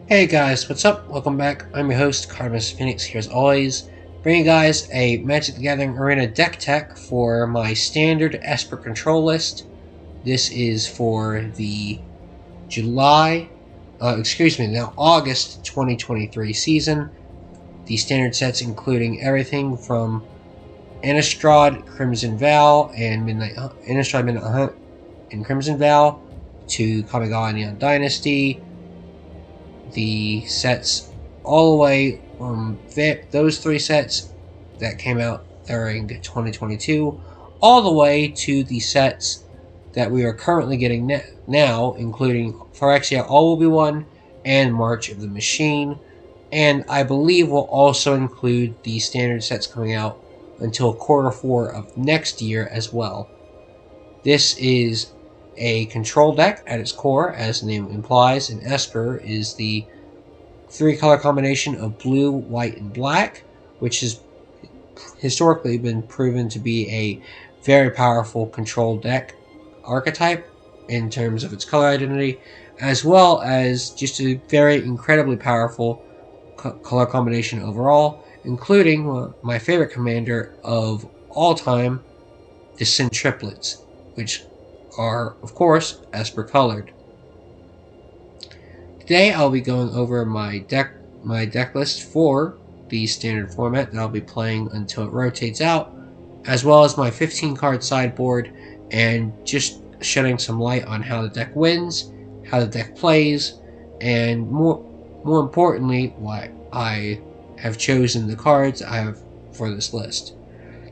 Hey guys, what's up? Welcome back. I'm your host, Cardimus Phoenix, here as always, bringing you guys a Magic the Gathering Arena deck tech for my standard Esper control list. This is for the August 2023 season. The standard sets including everything from Innistrad, Crimson Vow, and Innistrad Midnight Hunt and Crimson Vow to Kamigawa Neon Dynasty. The sets all the way from those three sets that came out during 2022 all the way to the sets that we are currently getting now, including Phyrexia All Will Be One and March of the Machine, and I believe will also include the standard sets coming out until Q4 of next year as well. This is a control deck at its core, as the name implies, and Esper is the three-color combination of blue, white, and black, which has historically been proven to be a very powerful control deck archetype in terms of its color identity, as well as just a very incredibly powerful color combination overall, including my favorite commander of all time, the Sin Triplets, which are, of course, Esper colored. Today I'll be going over my deck list for the standard format that I'll be playing until it rotates out, as well as my 15 card sideboard, and just shedding some light on how the deck wins, how the deck plays, and more importantly, why I have chosen the cards I have for this list.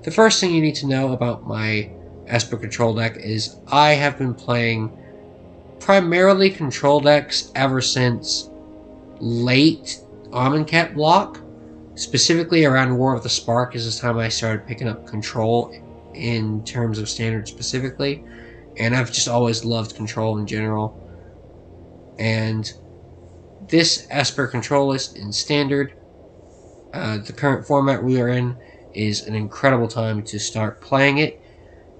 The first thing you need to know about my Esper control deck is I have been playing primarily control decks ever since late Amonkhet block. Specifically around War of the Spark is the time I started picking up control in terms of standard specifically, and I've just always loved control in general. And this Esper control list in standard, the current format we are in, is an incredible time to start playing it.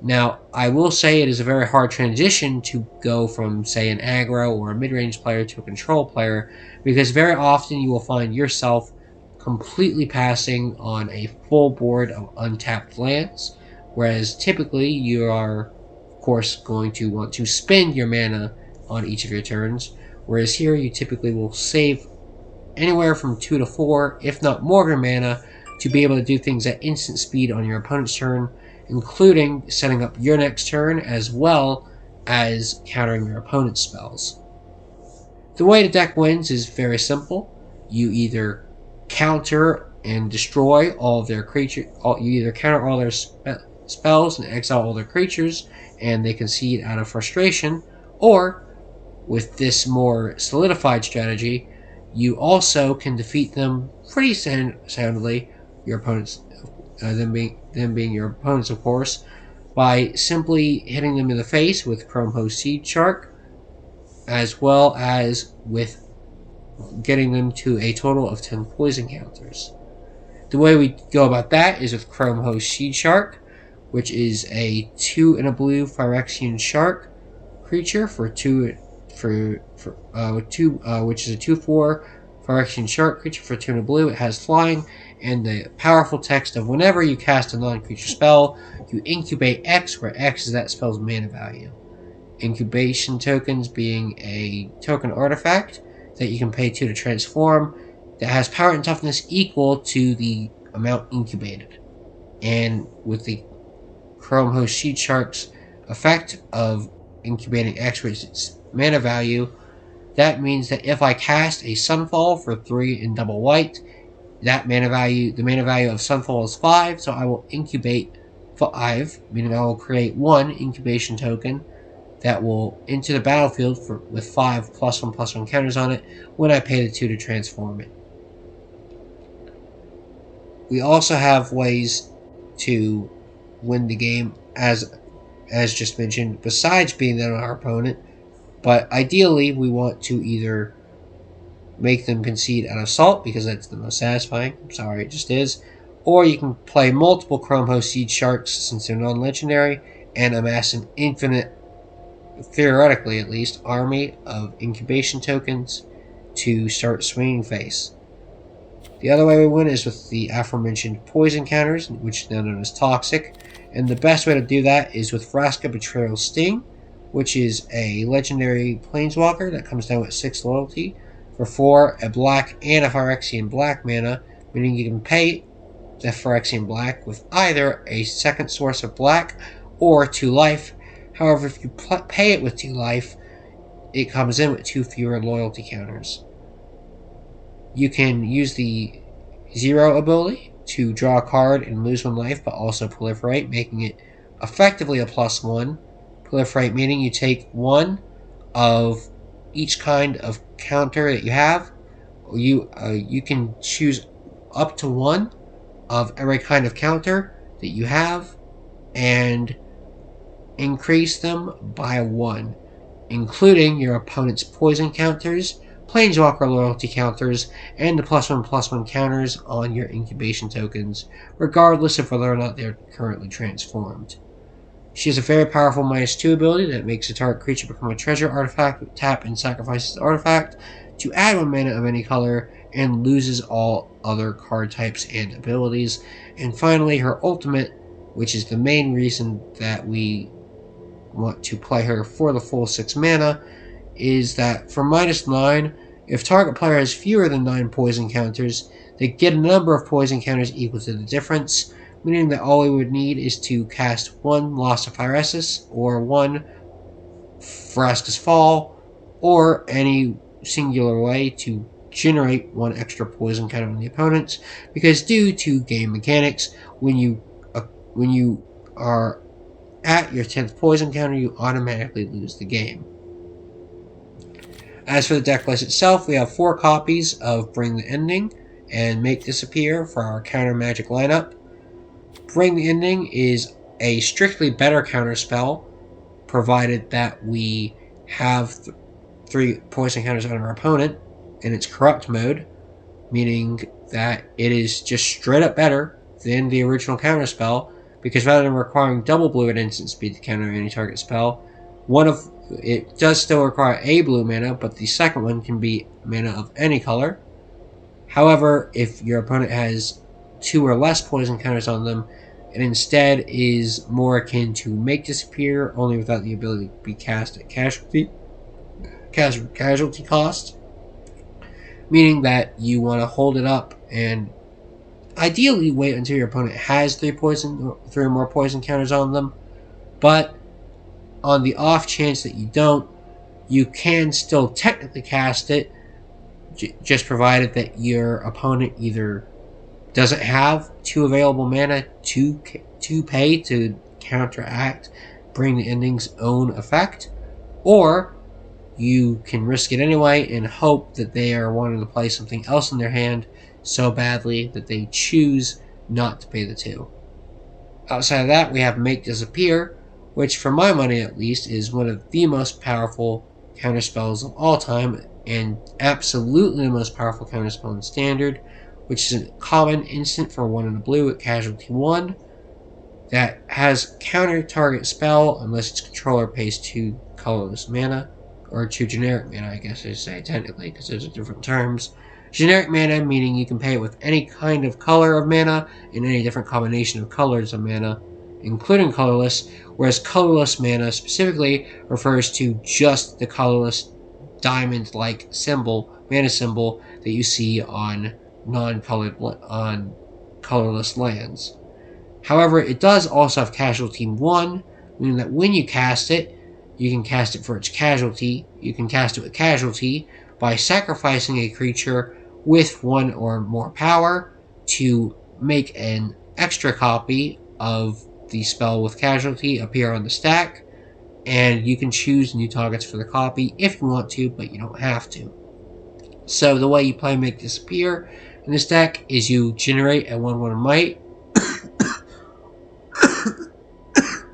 Now, I will say it is a very hard transition to go from, say, an aggro or a mid-range player to a control player, because very often you will find yourself completely passing on a full board of untapped lands, whereas typically you are, of course, going to want to spend your mana on each of your turns, whereas here you typically will save anywhere from 2 to 4, if not more, your mana to be able to do things at instant speed on your opponent's turn, including setting up your next turn as well as countering your opponent's spells. The way the deck wins is very simple. You either counter and destroy all of their creatures, you either counter all their spells and exile all their creatures, and they concede out of frustration, or with this more solidified strategy, you also can defeat them pretty soundly, your opponents, them being your opponents, of course, by simply hitting them in the face with Chrome-Host Seed Shark, as well as with getting them to a total of 10 poison counters. The way we go about that is with Chrome-Host Seed Shark, which is a 2 and a blue Phyrexian Shark creature which is a 2/4 Phyrexian Shark creature for 2 and a blue. It has flying and the powerful text of whenever you cast a non-creature spell, you incubate X, where X is that spell's mana value. Incubation tokens being a token artifact that you can pay 2 to transform, that has power and toughness equal to the amount incubated. And with the Chrome-Host Seed Shark's effect of incubating X, which is its mana value, that means that if I cast a Sunfall for 3 and double white, the mana value of Sunfall is 5, so I will incubate 5, meaning I will create 1 incubation token that will enter the battlefield with 5 +1/+1 counters on it when I pay the 2 to transform it. We also have ways to win the game, as just mentioned, besides being that on our opponent, but ideally we want to either make them concede an assault, because that's the most satisfying. I'm sorry, it just is. Or you can play multiple Chrome-Host Seed Sharks, since they're non-legendary, and amass an infinite, theoretically at least, army of incubation tokens to start swinging face. The other way we win is with the aforementioned poison counters, which is now known as toxic, and the best way to do that is with Vraska Betrayal Sting, which is a legendary planeswalker that comes down with 6 loyalty for 4, a black and a Phyrexian black mana, meaning you can pay the Phyrexian black with either a second source of black or 2 life. However, if you pay it with 2 life, it comes in with 2 fewer loyalty counters. You can use the 0 ability to draw a card and lose 1 life, but also proliferate, making it effectively a +1. Proliferate meaning you take 1 of each kind of counter that you have. You can choose up to 1 of every kind of counter that you have and increase them by 1, including your opponent's poison counters, planeswalker loyalty counters, and the +1/+1 counters on your incubation tokens, regardless of whether or not they're currently transformed. She has a very powerful -2 ability that makes a target creature become a treasure artifact, tap and sacrifices the artifact to add 1 mana of any color, and loses all other card types and abilities. And finally, her ultimate, which is the main reason that we want to play her for the full 6 mana, is that for -9, if target player has fewer than 9 poison counters, they get a number of poison counters equal to the difference, meaning that all we would need is to cast 1 Lost of Phyresis, or 1 Vraska's Fall, or any singular way to generate 1 extra poison counter on the opponents, because due to game mechanics, when you are at your 10th poison counter, you automatically lose the game. As for the deck list itself, we have 4 copies of Bring the Ending and Make Disappear for our counter magic lineup. Bring the Ending is a strictly better counter spell, provided that we have 3 poison counters on our opponent in its corrupt mode, meaning that it is just straight up better than the original counter spell, because rather than requiring double blue at instant speed to counter any target spell, it does still require a blue mana, but the second one can be mana of any color. However, if your opponent has 2 or less poison counters on them, it instead is more akin to Make Disappear, only without the ability to be cast at casualty cost, meaning that you want to hold it up and ideally wait until your opponent has 3 or more poison counters on them, but on the off chance that you don't, you can still technically cast it, just provided that your opponent either doesn't have 2 available mana to pay to counteract Bring the Ending's own effect, or you can risk it anyway and hope that they are wanting to play something else in their hand so badly that they choose not to pay the 2. Outside of that, we have Make Disappear, which for my money at least is one of the most powerful counterspells of all time, and absolutely the most powerful counterspell in Standard, which is a common instant for 1 and a blue at casualty 1 that has counter target spell unless its controller pays 2 colorless mana, or 2 generic mana, I guess I should say technically, because those are different terms. Generic mana meaning you can pay it with any kind of color of mana and any different combination of colors of mana, including colorless, whereas colorless mana specifically refers to just the colorless diamond-like mana symbol that you see on colorless lands. However, it does also have casualty 1, meaning that when you cast it, you can cast it for its casualty. You can cast it with casualty by sacrificing a creature with 1 or more power to make an extra copy of the spell with casualty appear on the stack, and you can choose new targets for the copy if you want to, but you don't have to. So the way you play Make Disappear in this deck is you generate a 1/1 might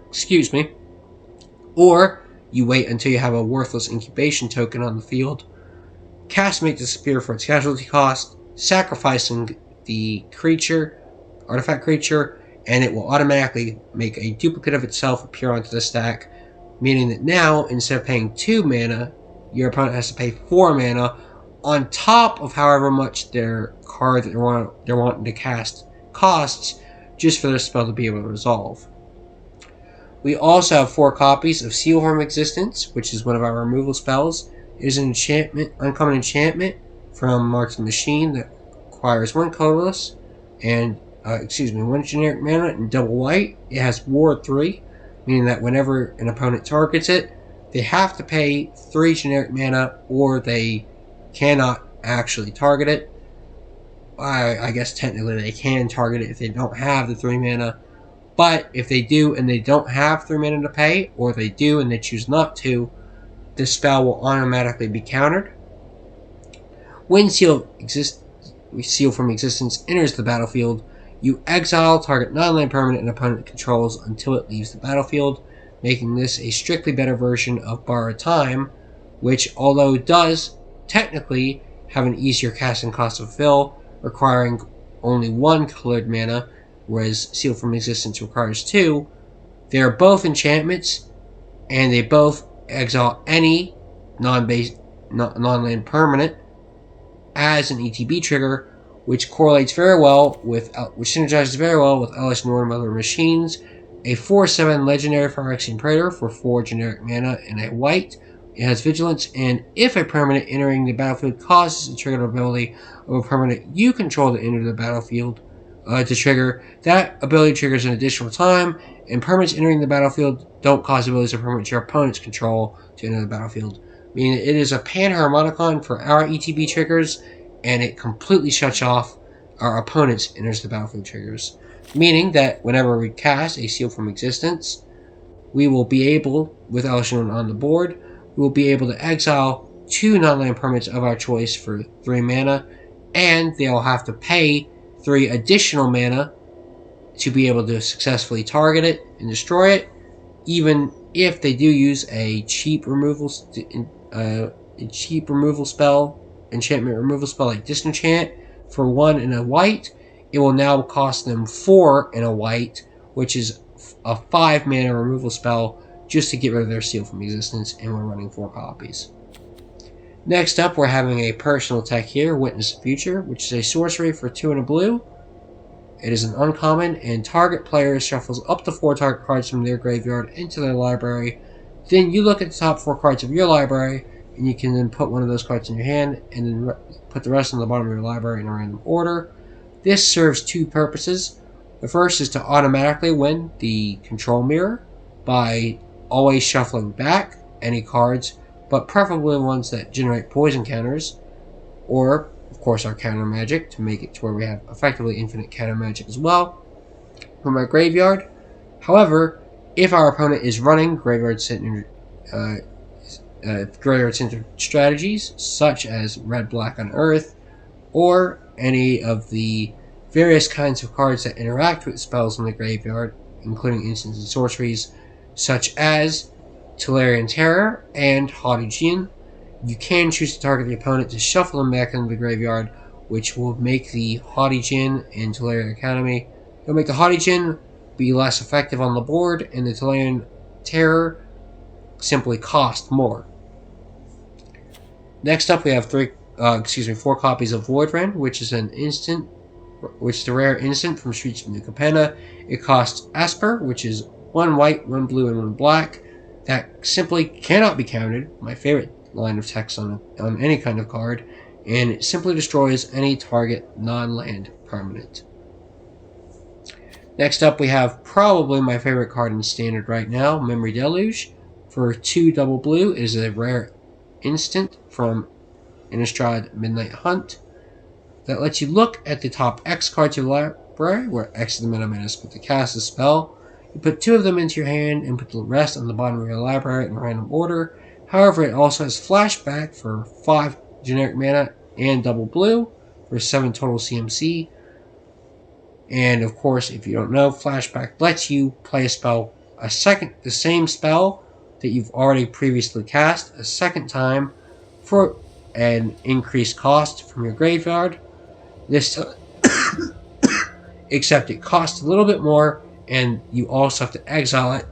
excuse me, or you wait until you have a worthless incubation token on the field, cast Make Disappear for its casualty cost, sacrificing the artifact creature, and it will automatically make a duplicate of itself appear onto the stack, meaning that now, instead of paying 2 mana, your opponent has to pay 4 mana, on top of however much their card that they're wanting to cast costs, just for their spell to be able to resolve. We also have 4 copies of Seal from Existence, which is one of our removal spells. It is an enchantment, uncommon enchantment from Mark's Machine that requires 1 colorless and 1 generic mana and double white. It has Ward 3, meaning that whenever an opponent targets it, they have to pay 3 generic mana or they cannot actually target it. I guess technically they can target it if they don't have the 3 mana, but if they do and they don't have 3 mana to pay, or they do and they choose not to, this spell will automatically be countered. When Seal from Existence enters the battlefield, you exile target non-land permanent an opponent controls until it leaves the battlefield, making this a strictly better version of Borrowed Time, which, although does technically have an easier casting cost to fulfill, requiring only 1 colored mana, whereas Seal from Existence requires 2, they are both enchantments, and they both exile any non-land permanent as an ETB trigger, which correlates very well with, which synergizes very well with Elish Norn Mother Machines, a 4/7 legendary Phyrexian Praetor for 4 generic mana and a white. It has Vigilance, and if a permanent entering the battlefield causes the trigger ability of a permanent you control to enter the battlefield to trigger, that ability triggers an additional time, and permanents entering the battlefield don't cause abilities of permanents your opponents control to enter the battlefield. Meaning it is a Panharmonicon for our ETB triggers, and it completely shuts off our opponent's enters the battlefield triggers. Meaning that whenever we cast a Seal from Existence, we will be able, with Elish Norn on the board, we will be able to exile 2 non-land permanents of our choice for 3 mana, and they'll have to pay 3 additional mana to be able to successfully target it and destroy it, even if they do use a cheap removal spell, enchantment removal spell like Disenchant for 1 and a white. It will now cost them 4 and a white, which is a 5 mana removal spell just to get rid of their Seal from Existence, and we're running 4 copies. Next up, we're having a personal tech here, Witness the Future, which is a sorcery for 2 and a blue. It is an uncommon, and target player shuffles up to 4 target cards from their graveyard into their library. Then you look at the top 4 cards of your library, and you can then put one of those cards in your hand, and then put the rest on the bottom of your library in a random order. This serves 2 purposes. The first is to automatically win the control mirror by always shuffling back any cards, but preferably ones that generate poison counters, or, of course, our counter magic to make it to where we have effectively infinite counter magic as well from our graveyard. However, if our opponent is running graveyard-centered strategies, such as Red, Black, Unearth, or any of the various kinds of cards that interact with spells in the graveyard, including instants and sorceries, such as Tolarian Terror and Haughty Djinn, you can choose to target the opponent to shuffle them back into the graveyard, which will make the Haughty Djinn and Tolarian Academy. It'll make the Haughty Djinn be less effective on the board, and the Tolarian Terror simply cost more. Next up, we have 4 copies of Voidrend, which is the rare instant from Streets of New Capenna. It costs Esper, which is 1 white, 1 blue, and 1 black. That simply cannot be counted. My favorite line of text on any kind of card, and it simply destroys any target non-land permanent. Next up, we have probably my favorite card in Standard right now, Memory Deluge. For 2 double blue, it is a rare instant from Innistrad Midnight Hunt that lets you look at the top X cards of your library, where X is the mana spent to cast a spell. You put 2 of them into your hand and put the rest on the bottom of your library in random order. However, it also has Flashback for 5 generic mana and double blue for 7 total CMC. And of course, if you don't know, Flashback lets you play a spell the same spell that you've already previously cast a second time for an increased cost from your graveyard. This time, except it costs a little bit more, and you also have to exile it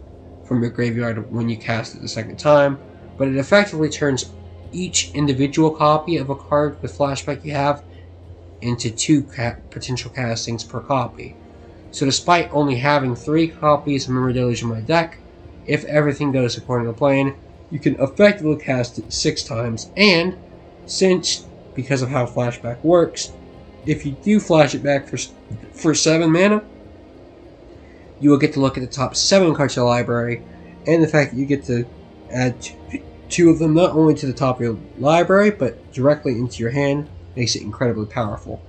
from your graveyard when you cast it the second time, but it effectively turns each individual copy of a card with flashback you have into 2 potential castings per copy. So despite only having 3 copies of Memory Deluge in my deck, if everything goes according to plan, you can effectively cast it 6 times, and since, because of how flashback works, if you do flash it back for 7 mana, you will get to look at the top 7 cards of the library, and the fact that you get to add 2 of them not only to the top of your library, but directly into your hand, makes it incredibly powerful.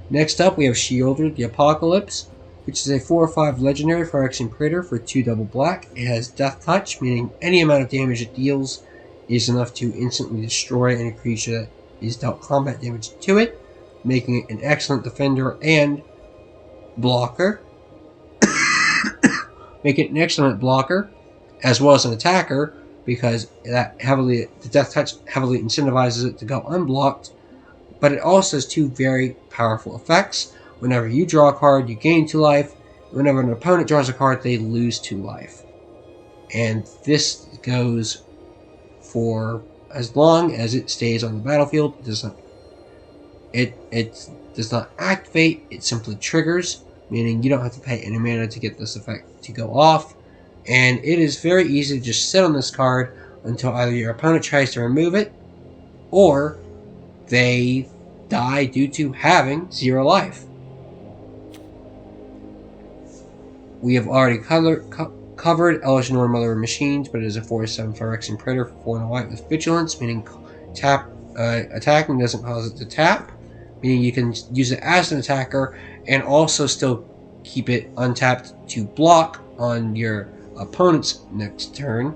Next up, we have Sheoldred the Apocalypse, which is a 4/5 legendary Phyrexian Praetor for 2 double black. It has Death Touch, meaning any amount of damage it deals is enough to instantly destroy any creature that is dealt combat damage to it, making it an excellent defender and blocker. Making it an excellent blocker, as well as an attacker, because the Death Touch heavily incentivizes it to go unblocked. But it also has 2 very powerful effects. Whenever you draw a card, you gain 2 life. Whenever an opponent draws a card, they lose 2 life. And this goes for as long as it stays on the battlefield. It does not activate, it simply triggers, meaning you don't have to pay any mana to get this effect to go off. And it is very easy to just sit on this card until either your opponent tries to remove it, or they die due to having 0 life. We have already covered Elginor Mother of Machines, but it is a 4/7 Phyrexian Praetor for 4 and a white with Vigilance, meaning attacking doesn't cause it to tap, meaning you can use it as an attacker and also still keep it untapped to block on your opponent's next turn,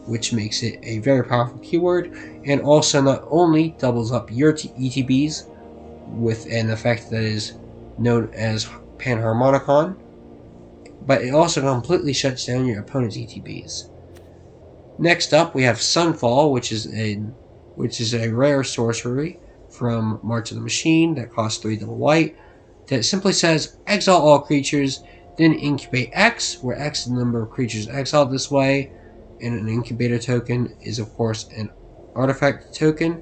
which makes it a very powerful keyword, and also not only doubles up your ETBs with an effect that is known as Panharmonicon, but it also completely shuts down your opponent's ETBs. Next up, we have Sunfall, which is a rare sorcery from March of the Machine that costs 3 double white, that simply says exile all creatures, then incubate X, where X is the number of creatures exiled this way, and an incubator token is of course an artifact token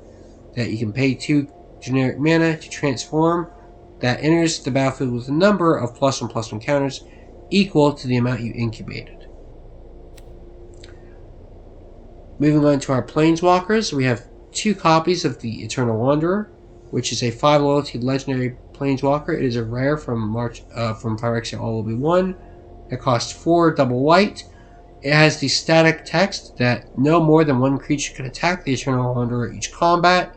that you can pay 2 generic mana to transform, that enters the battlefield with a number of +1/+1 counters equal to the amount you incubated. Moving on to our Planeswalkers, we have 2 copies of the Eternal Wanderer, which is a 5 loyalty legendary Planeswalker. It is a rare from Phyrexia All-Will-Be-One. It costs 4 double white. It has the static text that no more than 1 creature can attack the Eternal Wanderer each combat,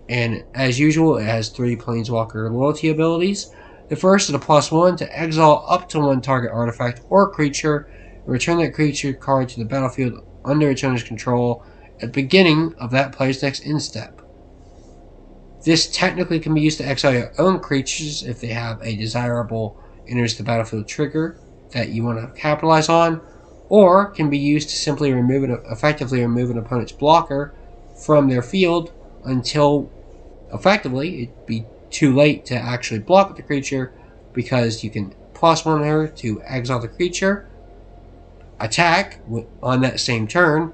and as usual, it has 3 Planeswalker loyalty abilities. The first is a +1 to exile up to 1 target artifact or creature, and return that creature card to the battlefield under its owner's control at the beginning of that player's next end step. This technically can be used to exile your own creatures if they have a desirable enters the battlefield trigger that you want to capitalize on, or can be used to simply effectively remove an opponent's blocker from their field until effectively it'd be too late to actually block the creature, because you can +1 her to exile the creature, attack on that same turn,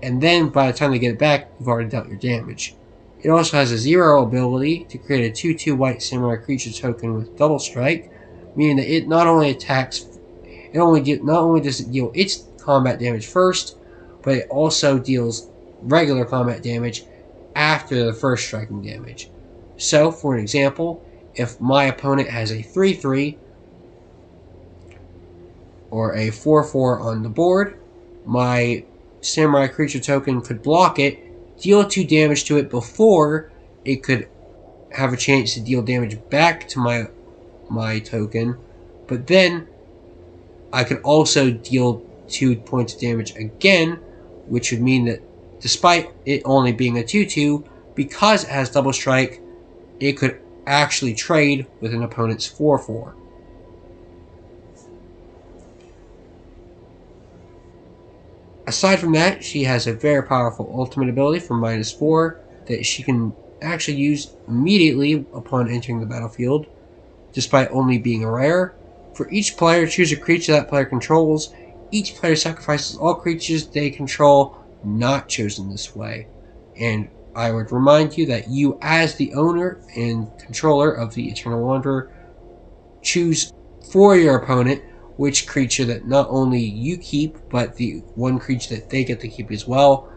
and then by the time they get it back, you've already dealt your damage. It also has a 0 ability to create a 2/2 white samurai creature token with double strike, meaning that it not only does it deal its combat damage first, but it also deals regular combat damage after the first striking damage. So, for an example, if my opponent has a 3/3 or a 4/4 on the board, my samurai creature token could block it, deal 2 damage to it before it could have a chance to deal damage back to my token, but then I could also deal 2 points of damage again, which would mean that despite it only being a 2/2, because it has double strike, it could actually trade with an opponent's 4/4. Aside from that, she has a very powerful ultimate ability for -4 that she can actually use immediately upon entering the battlefield, despite only being a rare. For each player, choose a creature that player controls. Each player sacrifices all creatures they control not chosen this way. And I would remind you that you, as the owner and controller of the Eternal Wanderer, choose for your opponent which creature that not only you keep, but the one creature that they get to keep as well,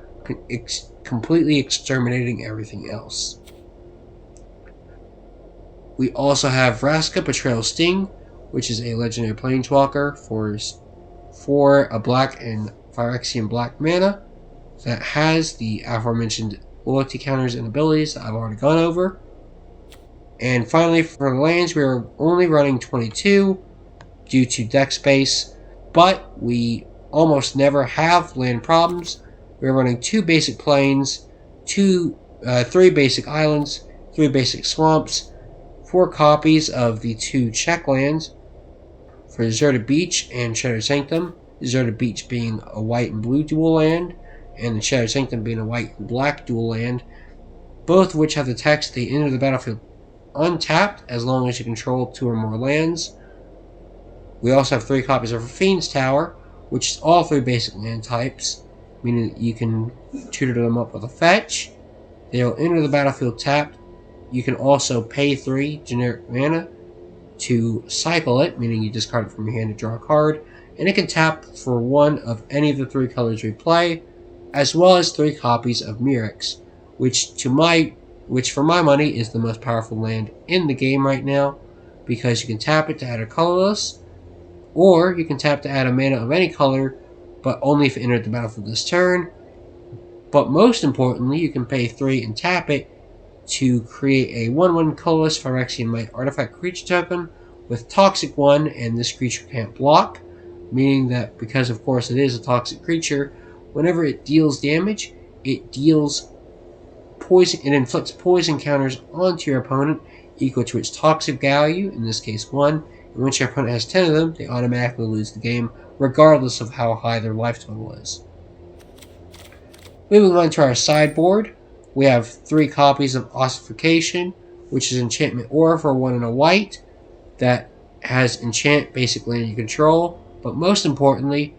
completely exterminating everything else. We also have Vraska, Betrayal Sting, which is a legendary planeswalker for a black and Phyrexian black mana that has the aforementioned loyalty counters and abilities that I've already gone over. And finally, for the lands, we are only running 22 due to deck space, but we almost never have land problems. We're running 2 basic plains, 3 basic islands, 3 basic swamps, 4 copies of the 2 check lands for Deserted Beach and Shattered Sanctum. Deserted Beach being a white and blue dual land, and the Shattered Sanctum being a white and black dual land, both of which have the text they enter the battlefield untapped as long as you control 2 or more lands. We also have 3 copies of Fiend's Tower, which is all 3 basic land types, meaning that you can tutor them up with a fetch. They will enter the battlefield tapped. You can also pay 3 generic mana to cycle it, meaning you discard it from your hand to draw a card, and it can tap for 1 of any of the 3 colors we play, as well as 3 copies of Mirrex, which for my money is the most powerful land in the game right now, because you can tap it to add a colorless, or you can tap to add a mana of any color, but only if it entered the battlefield this turn. But most importantly, you can pay 3 and tap it to create a 1/1 colorless Phyrexian Might artifact creature token with Toxic 1, and this creature can't block, meaning that because of course it is a toxic creature, whenever it deals damage, it deals poison and inflicts poison counters onto your opponent equal to its toxic value, in this case 1, and once your opponent has 10 of them, they automatically lose the game, regardless of how high their life total is. Moving on to our sideboard, we have 3 copies of Ossification, which is enchantment aura for 1 and a white, that has enchant basically in your control, but most importantly,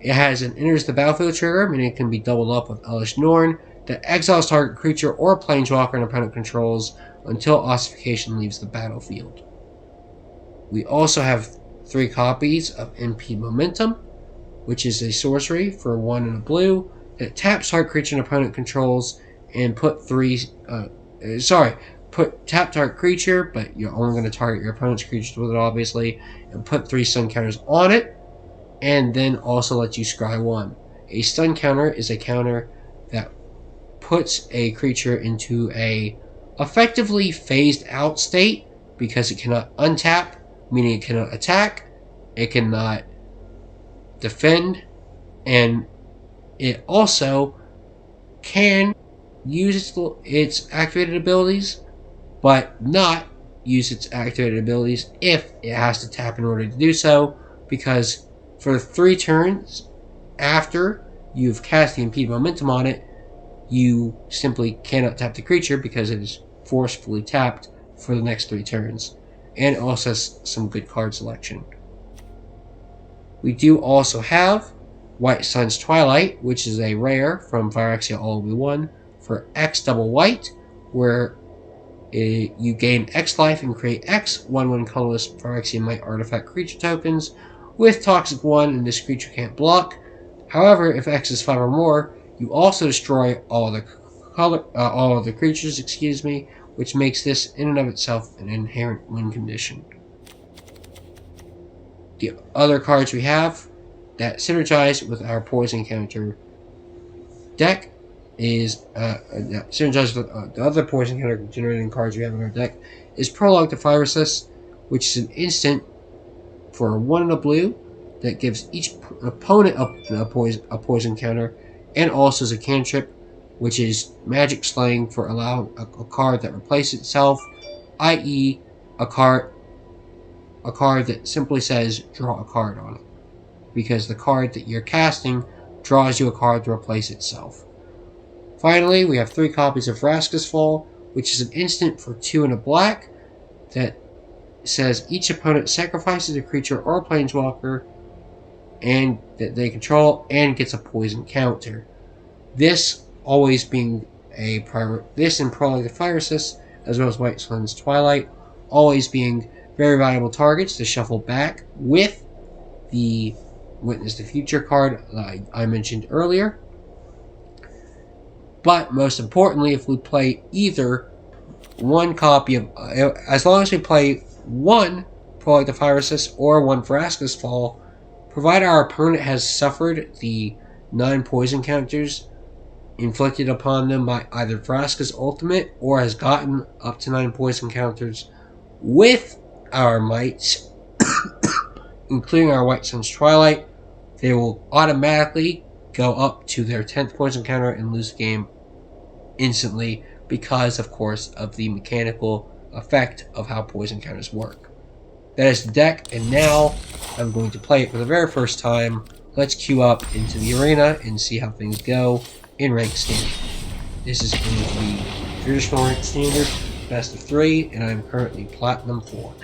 it has an enters the battlefield trigger, meaning it can be doubled up with Elesh Norn, that exiles target creature or planeswalker an opponent controls until Ossification leaves the battlefield. We also have 3 copies of Impede Momentum, which is a sorcery for 1 and a blue that taps target creature an opponent controls and put tap target creature, but you're only going to target your opponent's creatures with it, obviously, and put 3 stun counters on it, and then also let you scry 1. A stun counter is a counter that puts a creature into a effectively phased out state because it cannot untap, meaning it cannot attack, it cannot defend, and it also can use its activated abilities, but not use its activated abilities if it has to tap in order to do so, because for 3 turns after you've cast the Impede Momentum on it, you simply cannot tap the creature because it is forcefully tapped for the next 3 turns. And it also has some good card selection. We do also have White Sun's Twilight, which is a rare from Phyrexia All-in-One for X double white, where you gain X life and create X 1/1 colorless Phyrexian Might artifact creature tokens with Toxic 1, and this creature can't block. However, if X is 5 or more, you also destroy all of the creatures, which makes this in and of itself an inherent win condition. The other cards we have that synergize with our poison counter deck is synergize with the other poison counter generating cards we have in our deck is Prologue to Phyresis, which is an instant for 1 and a blue that gives each opponent a poison counter, and also is a cantrip, which is magic slaying for allowing a card that replaces itself, i.e. a card that simply says draw a card on it, because the card that you're casting draws you a card to replace itself. Finally, we have 3 copies of Vraska's Fall, which is an instant for 2 and a black that says each opponent sacrifices a creature or a planeswalker and that they control and gets a poison counter. This always being this and Prologue the Fire Resist, as well as White Sun's Twilight, always being very valuable targets to shuffle back with the Witness the Future card I mentioned earlier. But most importantly, if we play either one copy of, as long as we play one Prologue the Fire Resist or one Vraska's Fall, provided our opponent has suffered the 9 poison counters inflicted upon them by either Vraska's ultimate or has gotten up to 9 poison counters with our mites, including our White Sun's Twilight, they will automatically go up to their 10th poison counter and lose the game instantly because, of course, of the mechanical effect of how poison counters work. That is the deck, and now I'm going to play it for the very first time. Let's queue up into the arena and see how things go in Ranked Standard. This is going to be traditional Ranked Standard, best of 3, and I'm currently Platinum 4.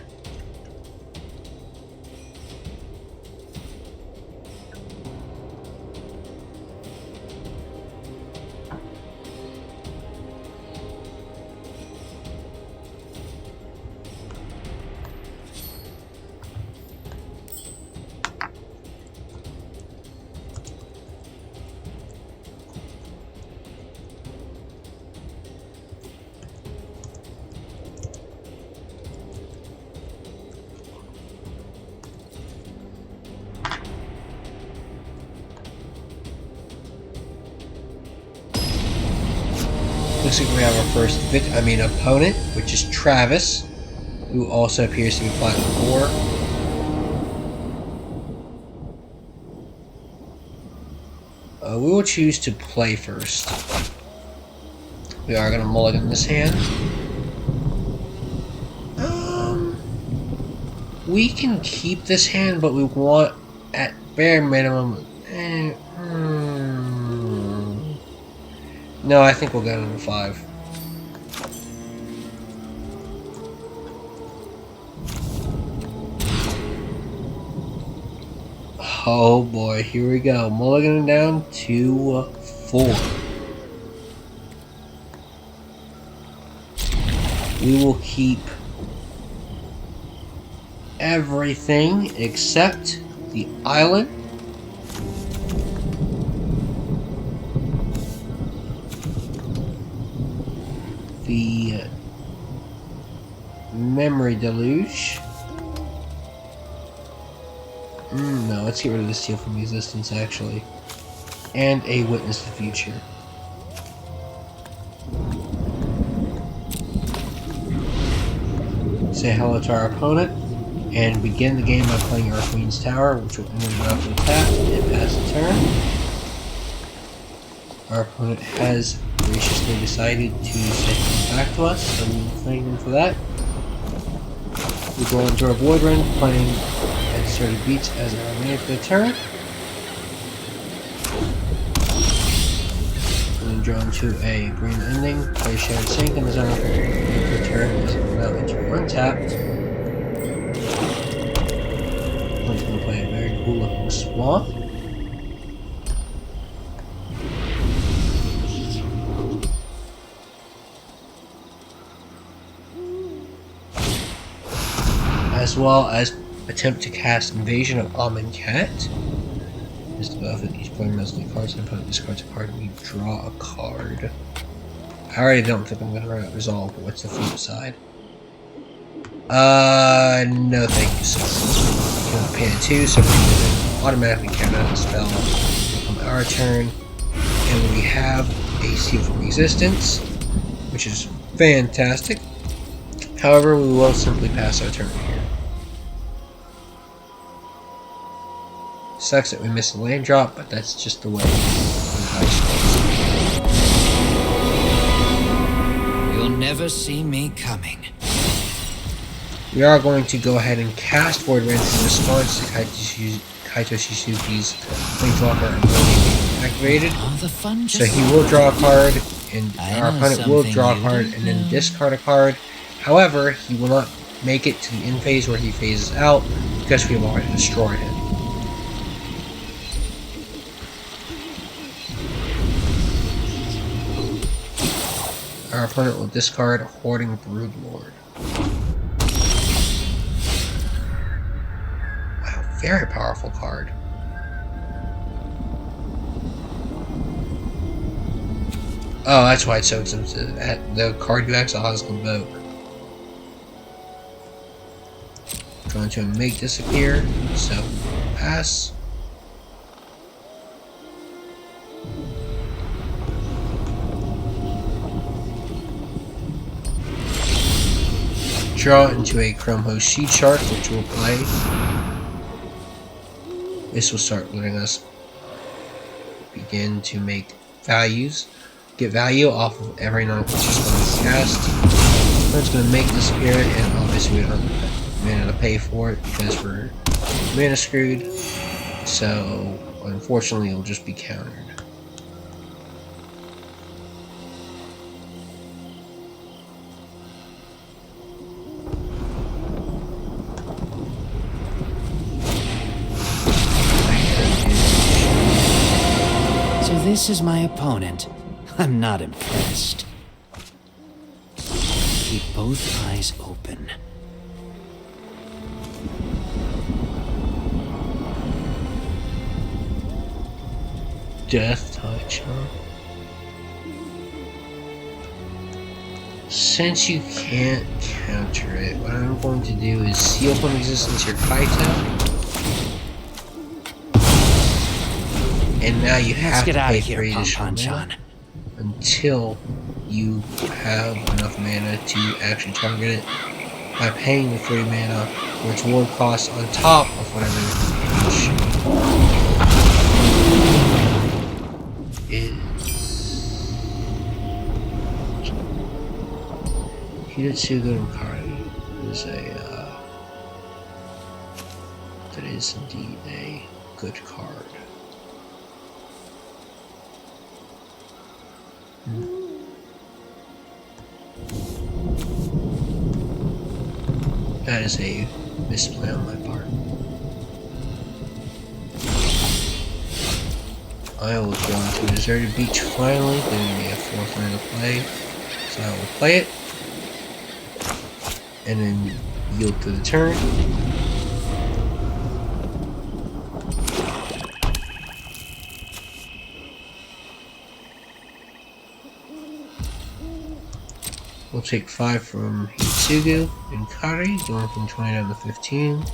Looks like we have our first opponent, which is Travis, who also appears to be Platinum 4. We will choose to play first. We are going to mulligan this hand. We can keep this hand, but we want, at bare minimum... No, I think we'll go to 5. Oh boy, here we go. Mulligan down to 4. We will keep everything except the island. The Memory Deluge. No, let's get rid of the Steal from Existence, actually. And a Witness the Future. Say hello to our opponent, and begin the game by playing our Queen's Tower, which will enter the battlefield tapped and pass the turn. Our opponent has graciously decided to send him back to us, so we will thank him for that. We go into our Void Run, playing Inserted Beats as our mana for the turn. And then draw into a green ending, play Shattered Sink in the zone for the turn as it now enter untapped. I'm going to play a very cool looking Swamp. As well as attempt to cast Invasion of Amonkhet. Just above it, each player must leave cards and opponent discards a card and we draw a card. I already don't think I'm going to resolve, but what's the flip side? No thank you, sir. You can pay it 2, so we can automatically count out the spell on our turn. And we have a Steal from Existence, which is fantastic. However, we will simply pass our turn here. Sucks that we missed a land drop, but that's just the way the dice goes. You'll never see me coming. We are going to go ahead and cast Void Rend in response to Kaito Shizuki's Planeswalker ability activated. So he will draw a card, and our opponent will draw a card and then discard a card. However, he will not make it to the end phase where he phases out because we have already destroyed him. Our opponent will discard Hoarding Broodlord. Wow, very powerful card. Oh, that's why it soaks him to the card you exile has Convoke. Going to make disappear, so pass. Draw into a Chrome Host Sheet Shark, which we'll play. This will start letting us begin to make values. Get value off of every non-conscious spell cast. It's going to make disappear, and obviously we don't have mana to pay for it because we're mana screwed. So unfortunately, it'll just be countered. This is my opponent. I'm not impressed. Keep both eyes open. Death Touch, huh? Since you can't counter it, what I'm going to do is seal from existence your Kaito. And now you have to pay 3 additional mana until you have enough mana to actually target it by paying the 3 mana, which ward cost on top of whatever is. Hidetsugu no Kari is that is indeed a good card. That is a misplay on my part. I will go into a deserted beach finally, giving me a 4th mana to play. So I will play it, and then yield to the turn. We'll take 5 from Hitsugu and Kari, going from 20 down to 15.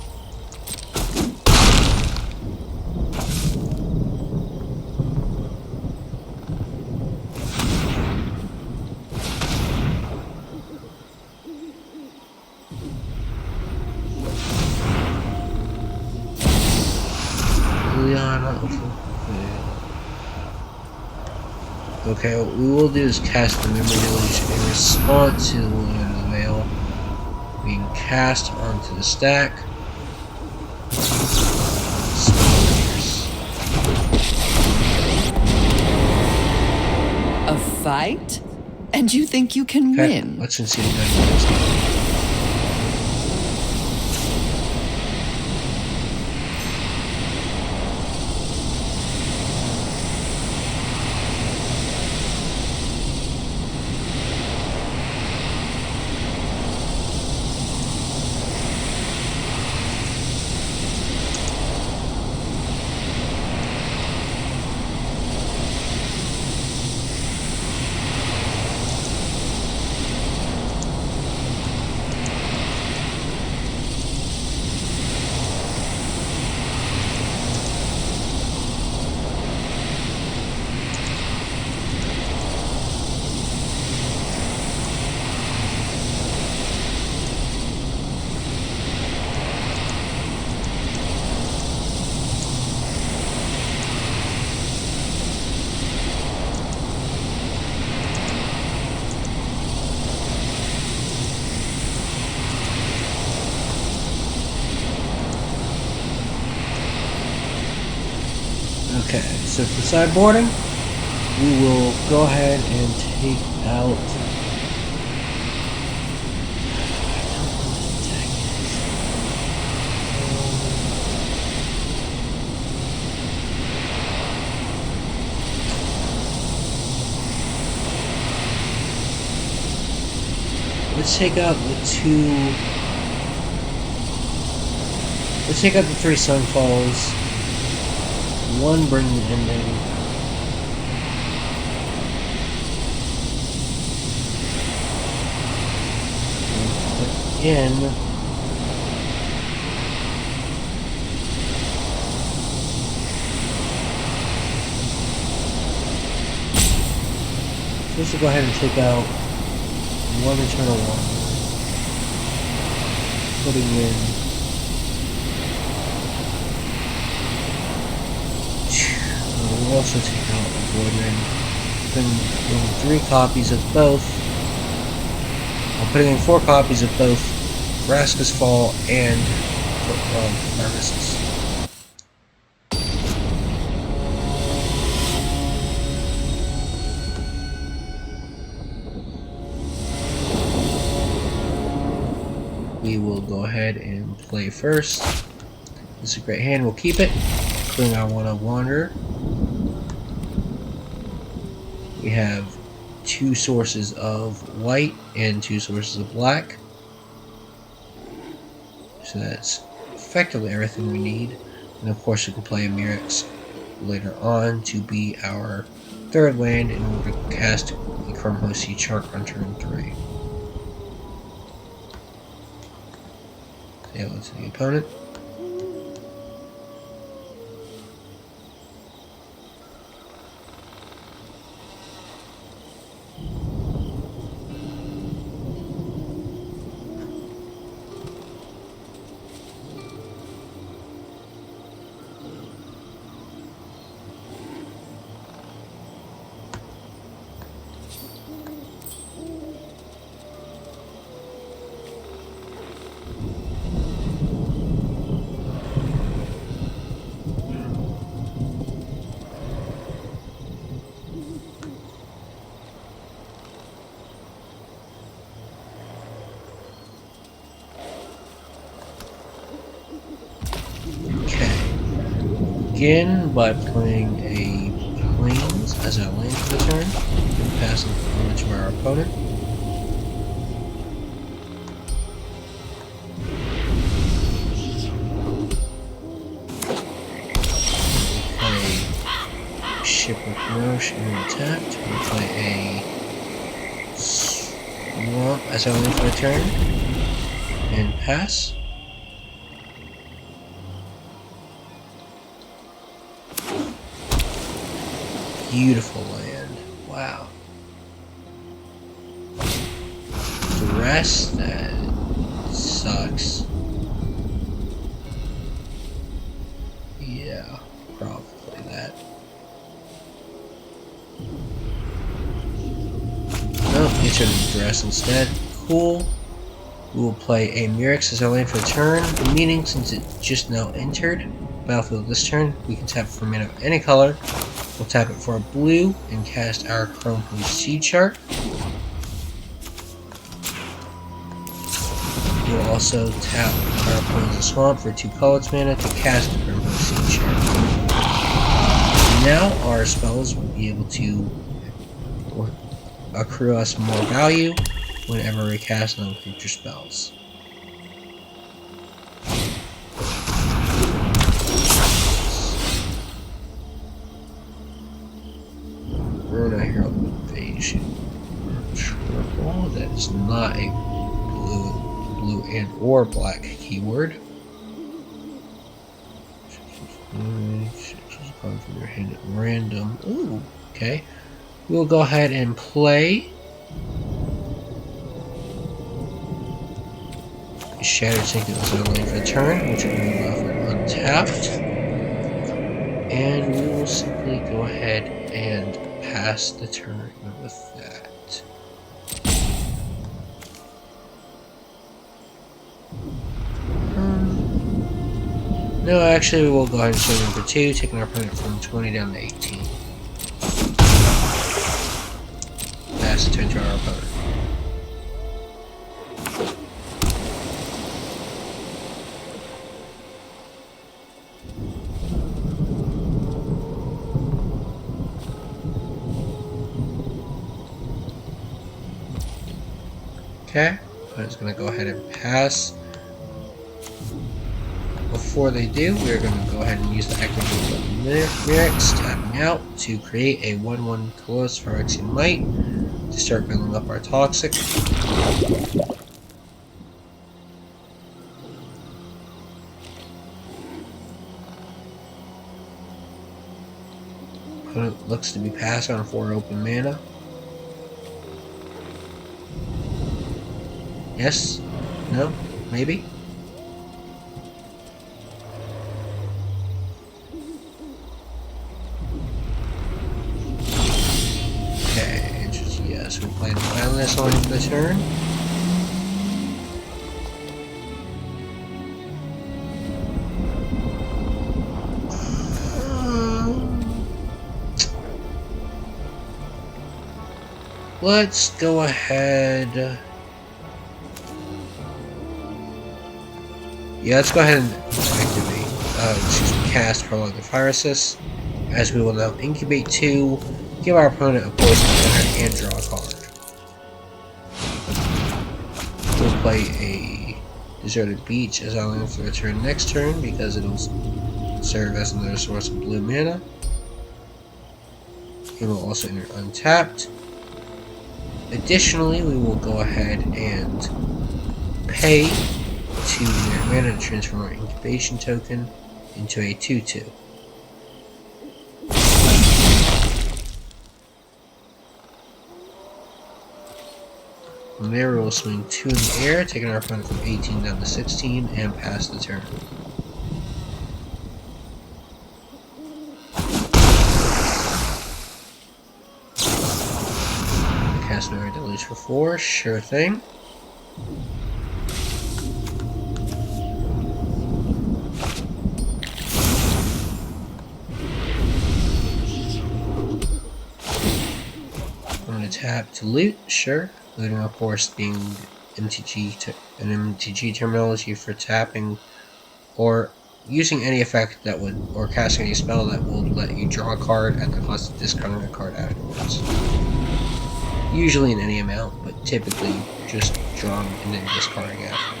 Okay, what we will do is cast the Memory Deluge in response to the Lily Under the Veil being cast onto the stack. A fight? And you think you can win? Let's see the Okay, so for sideboarding, we will go ahead and take out. let's take out the two. Let's take out the 3 Sunfalls. 1 bring the ending. Again. Let's go ahead and take out 1 Eternal One. Putting in 2. We'll also take out a Voidman. Putting in 3 copies of both. I'm putting in 4 copies of both Vraska's Fall and Narcissus. We will go ahead and play first. This is a great hand, we'll keep it. Bring our one of Wanderer. We have 2 sources of white and 2 sources of black. So that's effectively everything we need. And of course we can play a Mirrex later on to be our 3rd land in order to cast the Chrome Sea Shark on turn 3. Hail to the opponent. Begin by playing a Plains as our land for the turn, and passing the to our opponent. Play Shipwreck Roche and attacked. We play a Swamp as our land for the turn, and pass. Beautiful land. Wow. The rest, that sucks. Yeah, probably that. Nope, you turn to dress instead. Cool. We will play a Mirrex as our land for the turn, meaning since it just now entered battlefield this turn, we can tap for mana of any color. We'll tap it for a blue and cast our Chrome Sea Shark. We'll also tap our Plains Swamp for 2 colorless mana to cast the Chrome Sea Shark. Now our spells will be able to accrue us more value whenever we cast non-creature spells. Hero Invasion. Triple. That is not a blue and or black keyword. Choose a card from your hand at random. Ooh, okay. We'll go ahead and play Shattered Signet as our land for the turn, which will be untapped. And we will simply go ahead and pass the turn with that. No, actually, we'll go ahead and show number 2, taking our opponent from 20 down to 18. Pass the turn to our opponent. Okay. opponent's going to go ahead and pass. Before they do, we're going to go ahead and use the activate button lyrics, tapping out to create a 1/1 Colossus Phyrexian Might to start building up our Toxic. Opponent looks to be passed on 4 open mana. Yes? No? Maybe? Okay, interesting. Yes, we plan to plan this on the turn. Let's go ahead. Yeah, let's go ahead and activate, cast Prolong the Fire Assist, as we will now incubate 2, give our opponent a poison card, and draw a card. We'll play a Deserted Beach as our land for the turn next turn, because it'll serve as another source of blue mana. It will also enter untapped. Additionally, we will go ahead and pay 2 mana to transform our incubation token into a 2/2. From there, we will swing 2 in the air, taking our opponent from 18 down to 16, and pass the turn. Cast Mirror Deluge for 4, sure thing. I'm going to tap to loot, sure. Looting, of course, being an MTG terminology for tapping or using any effect that would, or casting any spell that will let you draw a card at the cost of discarding a card afterwards. Usually in any amount, but typically just drawing and then discarding after.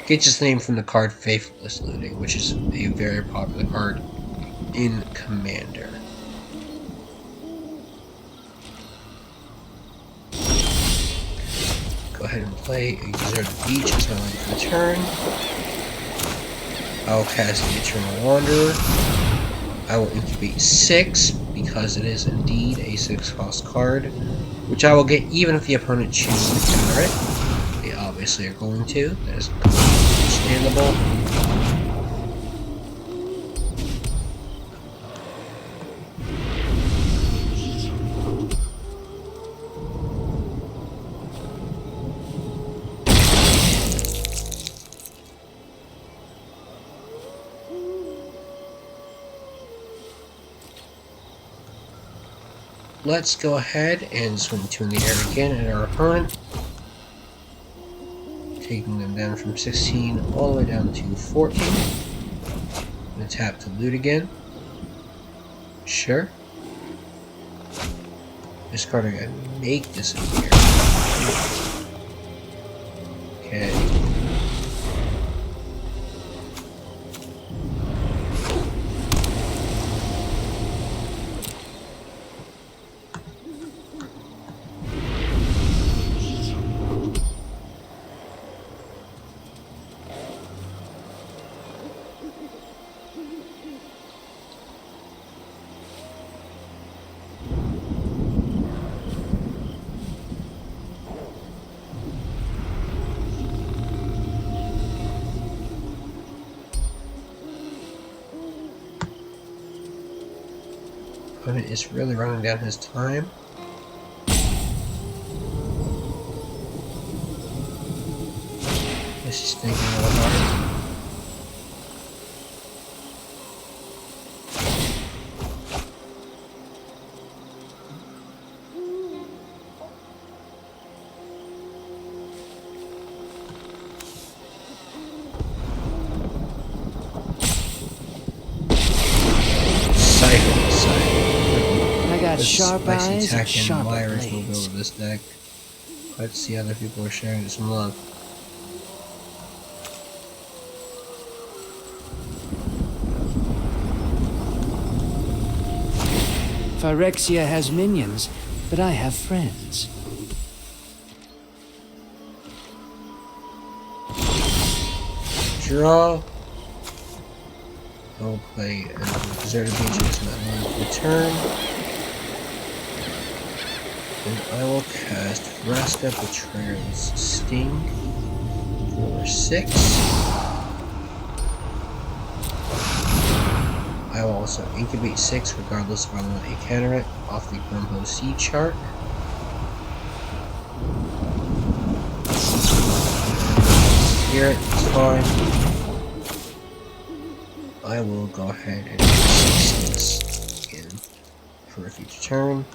Gets its name from the card Faithless Looting, which is a very popular card in Commander. Go ahead and play a Deserted Beach as my land for the turn. I'll cast the Eternal Wanderer. I will incubate 6 because it is indeed a 6-cost card, which I will get even if the opponent chooses to counter it. They obviously are going to. That is understandable. Let's go ahead and swing 2 in the air again at our opponent, taking them down from 16 all the way down to 14. I'm going to tap to loot again. Sure. Discarding a Make disappear. Okay. Opponent is really running down his time. This is thinking a little hard. Cycle. got sharp eyes and Tech and sharper Myers will blades. build this deck. Let's see other people are sharing some love. Phyrexia has minions, but I have friends. Draw. I'll play Deserted Beaches in that return. And I will cast Vraska Betrayer's Sting for 6. I will also incubate 6 regardless if I want to counter it off the Grumho Sea chart. Spirit is fine. I will go ahead and use this again for a future turn.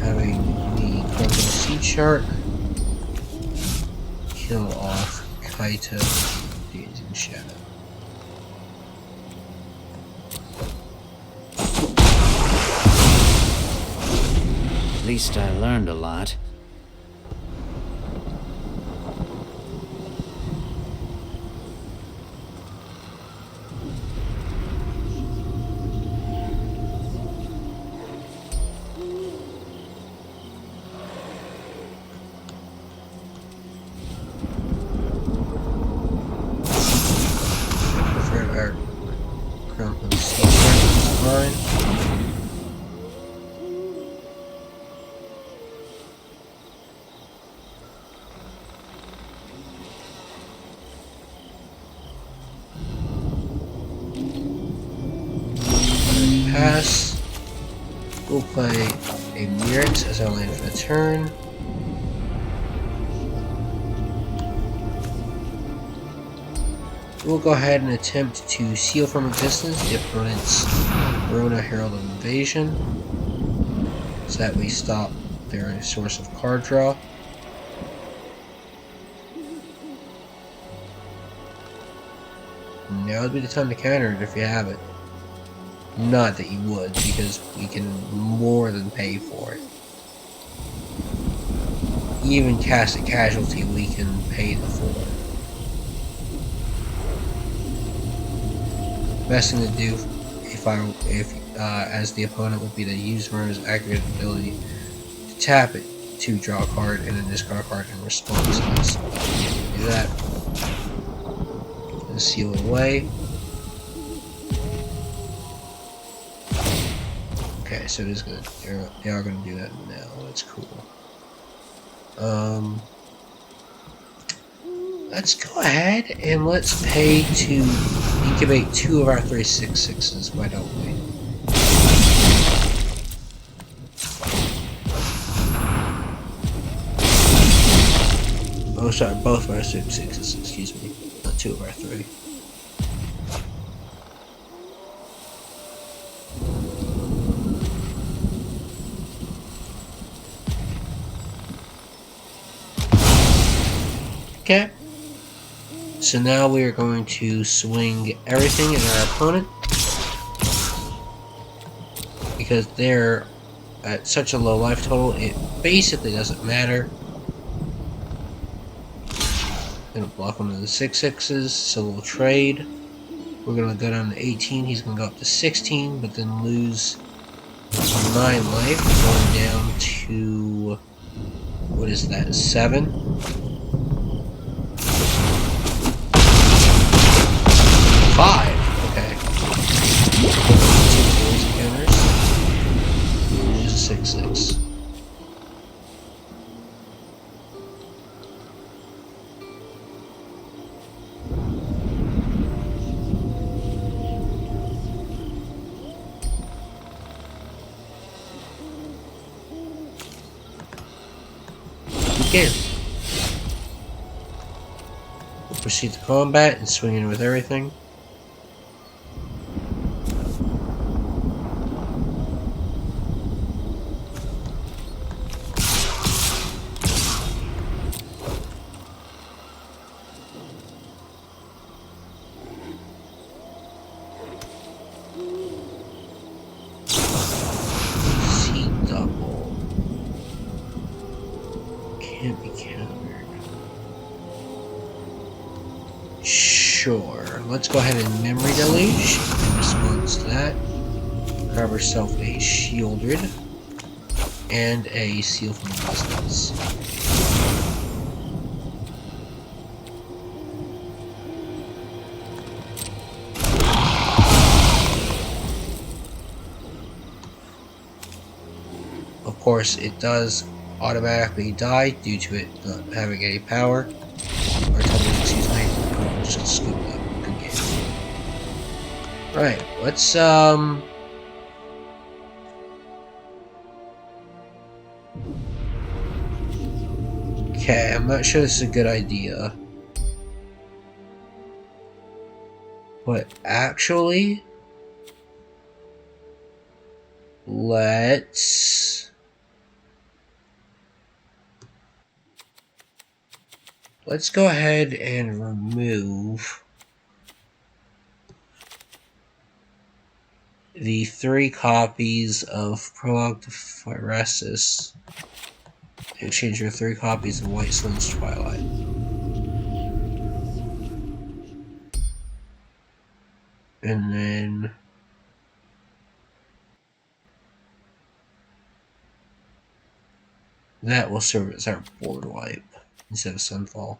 Having the Grumho Sea chart. Kill off Kaito, Dancing Shadow. At least I learned a lot. Pass. We'll play a Murex as I land for the turn. We'll go ahead and attempt to seal from existence the opponent's Rona Herald of Invasion, so that we stop their source of card draw. Now would be the time to counter it if you have it. Not that you would, because we can more than pay for it. Even cast a casualty we can pay for. Best thing to do as the opponent would be to use Murder's activated ability to tap it to draw a card and then discard a card in response to this. Do that. And seal it away. Okay, so it is good. They are going to do that now. That's cool. Let's go ahead and let's pay to incubate 2 of our 3 6/6s. Why don't we? Oh, sorry, both of our 6/6s. Excuse me, not 2 of our 3. Okay, so now we are going to swing everything at our opponent because they're at such a low life total, it basically doesn't matter. Gonna block one of the 6/6s, so we'll trade. We're gonna go down to 18, he's gonna go up to 16, but then lose 9 life, going down to, what is that, 7? Okay. 2 counters. Just 6/6. Okay. We'll proceed to combat and swing in with everything. Sure. Let's go ahead and memory delete in response to that. Grab herself a Shieldred and a Seal from the Distance. Of course, it does automatically die due to it not having any power. Or excuse me. Just scoop it up. Good game. Right, let's okay, I'm not sure this is a good idea. But actually, let's go ahead and remove the 3 copies of Prologue to Phyresis in exchange for 3 copies of White Sun's Twilight. And then that will serve as our board wipe instead of Sunfall.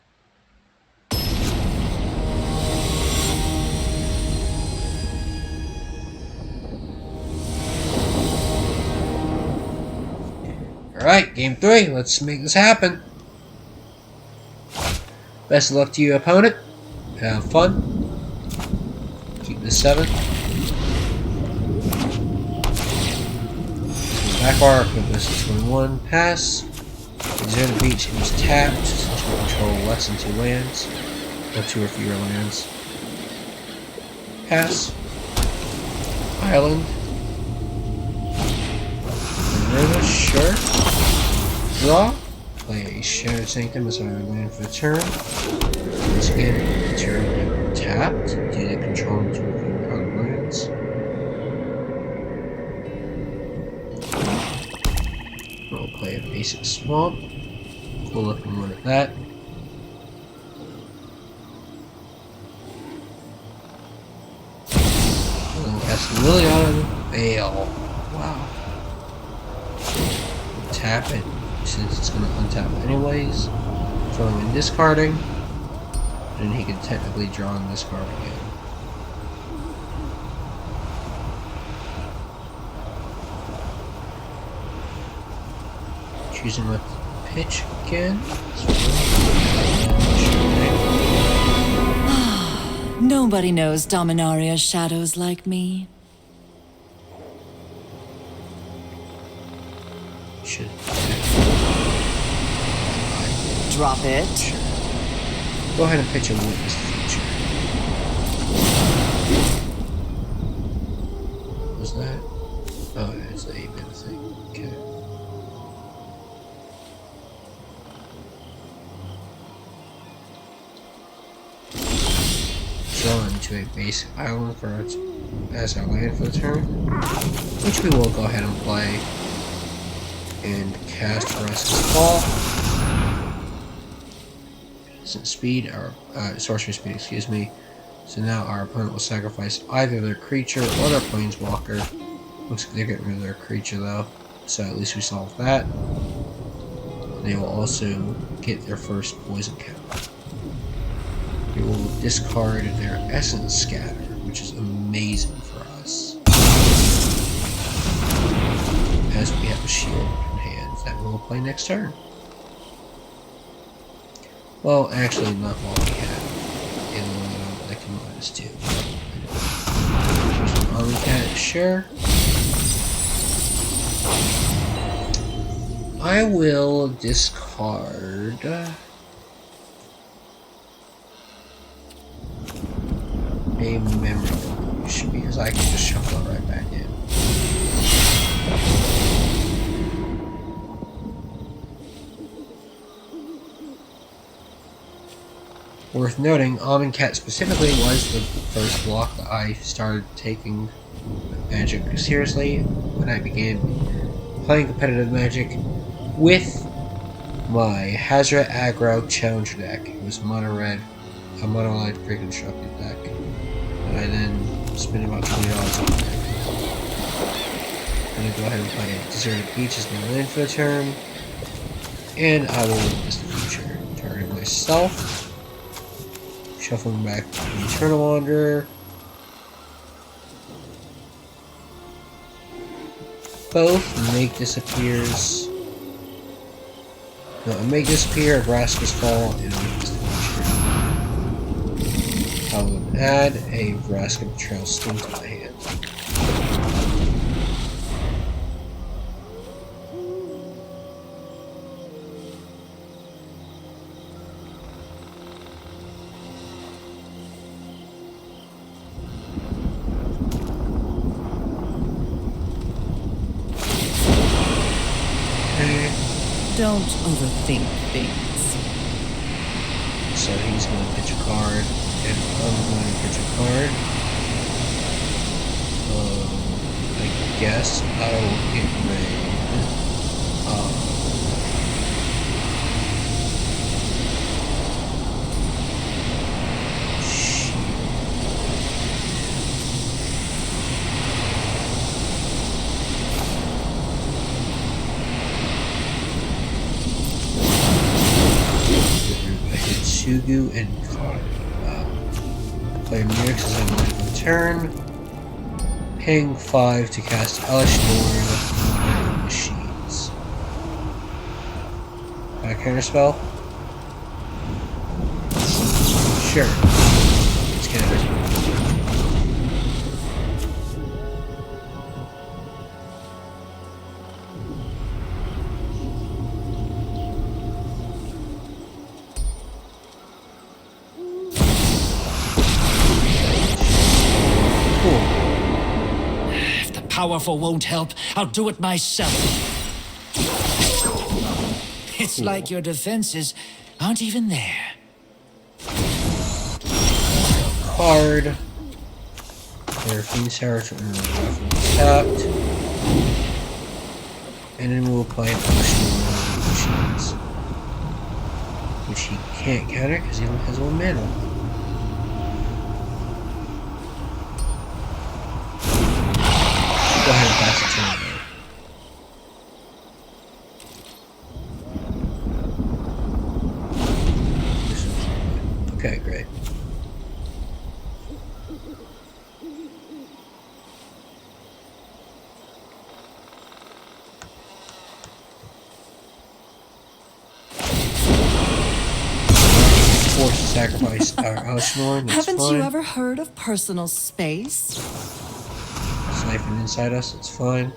Alright, game 3. Let's make this happen. Best of luck to you, opponent. Have fun. Keep the 7. Back bar, put this to 21. Pass. Exert the beach, it was tapped, since we control less than 2 lands. Or 2 or fewer lands. Pass. Island. River, sure. Draw. Play a Shattered Sanctum as our land for the turn. Once again, turn tapped due to control 2 or fewer other lands. We'll play a basic swamp. Cool looking one at that. We'll cast Liliana. Fail. Wow. Tap it, since it's going to untap anyways. Throwing and discarding. And he can technically draw and discard again. Choosing what to pitch again. Nobody knows Dominaria's shadows like me. Should Drop it. sure. Go ahead and pitch a Witness the Future. What was that? Oh, it's the 8-bit thing. Okay. Draw into a basic island for its, as our land for the turn, which we will go ahead and play. And cast Restless Fall. Instant speed, or sorcery speed, excuse me. So now our opponent will sacrifice either their creature or their planeswalker. Looks like they're getting rid of their creature though, so at least we solved that. They will also get their first poison count. They will discard their Essence Scatter, which is amazing for us, as we have a shield that we will play next turn. Well, actually, not while we have in the can -2. Cat, sure. I will discard a memory deluge because I can just shuffle it right back in. Worth noting, Cat specifically was the first block that I started taking Magic seriously when I began playing competitive Magic with my Hazard Aggro Challenger deck. It was mono red, a monolith pre-constructed deck. And I then spend about $20 on it. I'm gonna go ahead and play Deserted Beach as my land for the turn. And I will witness the future. Target myself. Shuffling back the Eternal Wanderer. Both make disappears. No, a make disappear, a Vraska's Fall, and a witness the future. I will add a Vraska Betrayal Sting to my hand. Don't overthink things. So he's going to pitch a card, and I'm going to pitch a card. I guess I will get rid Sugu and Kari. Play Mirror as I'm going to return. Paying 5 to cast Elish Lord and Machines. Counterspell? Sure. Let's get it. Powerful won't help. I'll do it myself. It's like your defenses aren't even there. Card. Their Fiend Tower to tapped. And then we'll play Machines. Which he can't counter because he only has 1 mana. Go ahead and pass it to him. Okay, great. Forced to sacrifice our Elishnorn. Haven't you ever heard of personal space? Sniping inside us, it's fine.